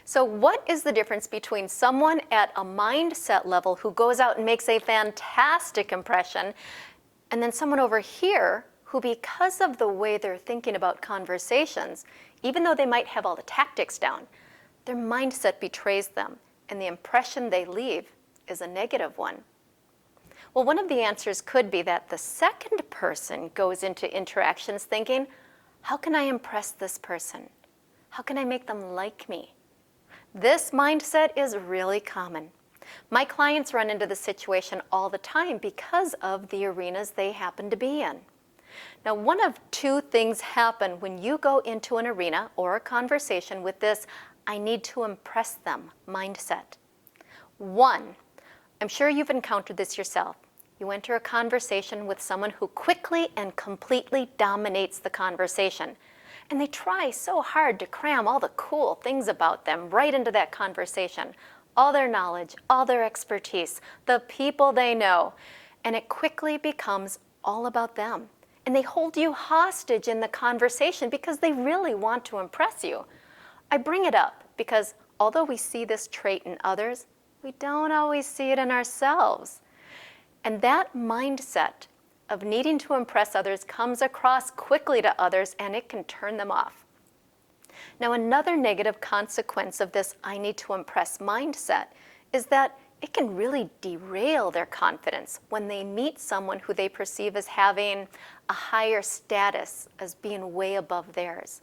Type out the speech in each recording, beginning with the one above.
So what is the difference between someone at a mindset level who goes out and makes a fantastic impression, and then someone over here who, because of the way they're thinking about conversations, even though they might have all the tactics down, their mindset betrays them, and the impression they leave is a negative one? Well, one of the answers could be that the second person goes into interactions thinking, how can I impress this person? How can I make them like me? This mindset is really common. My clients run into this situation all the time because of the arenas they happen to be in. Now, one of two things happen when you go into an arena or a conversation with this I need to impress them mindset. One, I'm sure you've encountered this yourself. You enter a conversation with someone who quickly and completely dominates the conversation. And they try so hard to cram all the cool things about them right into that conversation. All their knowledge, all their expertise, the people they know. And it quickly becomes all about them. And they hold you hostage in the conversation because they really want to impress you. I bring it up because although we see this trait in others, we don't always see it in ourselves. And that mindset of needing to impress others comes across quickly to others, and it can turn them off. Now, another negative consequence of this I need to impress mindset is that it can really derail their confidence when they meet someone who they perceive as having a higher status, as being way above theirs.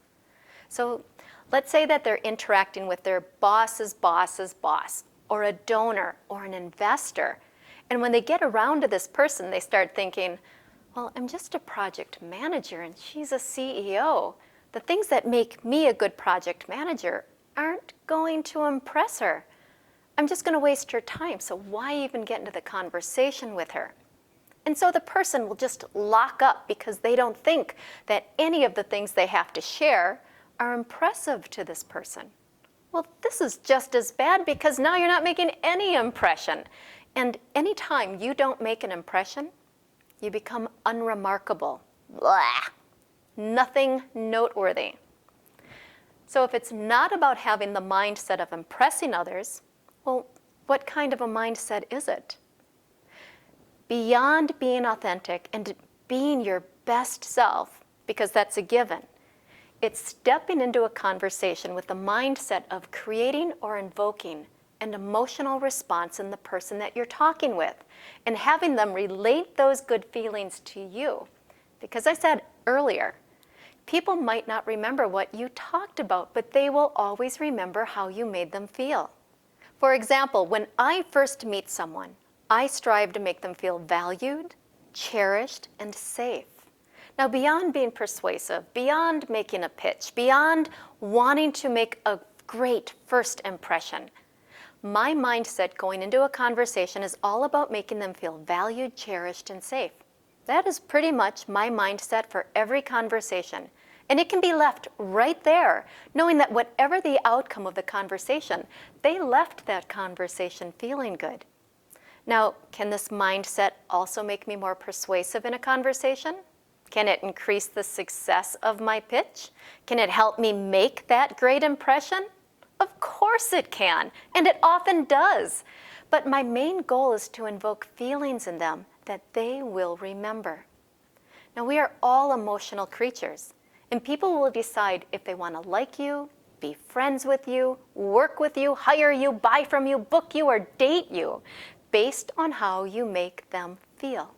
So let's say that they're interacting with their boss's boss's boss, or a donor, or an investor. And when they get around to this person, they start thinking, well, I'm just a project manager and she's a CEO. The things that make me a good project manager aren't going to impress her. I'm just going to waste her time, so why even get into the conversation with her? And so the person will just lock up because they don't think that any of the things they have to share are impressive to this person. Well, this is just as bad because now you're not making any impression. And anytime you don't make an impression, you become unremarkable. Blah. Nothing noteworthy. So if it's not about having the mindset of impressing others, well, what kind of a mindset is it? Beyond being authentic and being your best self, because that's a given, it's stepping into a conversation with the mindset of creating or invoking an emotional response in the person that you're talking with and having them relate those good feelings to you. Because I said earlier, people might not remember what you talked about, but they will always remember how you made them feel. For example, when I first meet someone, I strive to make them feel valued, cherished, and safe. Now, beyond being persuasive, beyond making a pitch, beyond wanting to make a great first impression, my mindset going into a conversation is all about making them feel valued, cherished, and safe. That is pretty much my mindset for every conversation. And it can be left right there, knowing that whatever the outcome of the conversation, they left that conversation feeling good. Now, can this mindset also make me more persuasive in a conversation? Can it increase the success of my pitch? Can it help me make that great impression? Of course it can, and it often does. But my main goal is to invoke feelings in them that they will remember. Now, we are all emotional creatures, and people will decide if they want to like you, be friends with you, work with you, hire you, buy from you, book you, or date you, based on how you make them feel.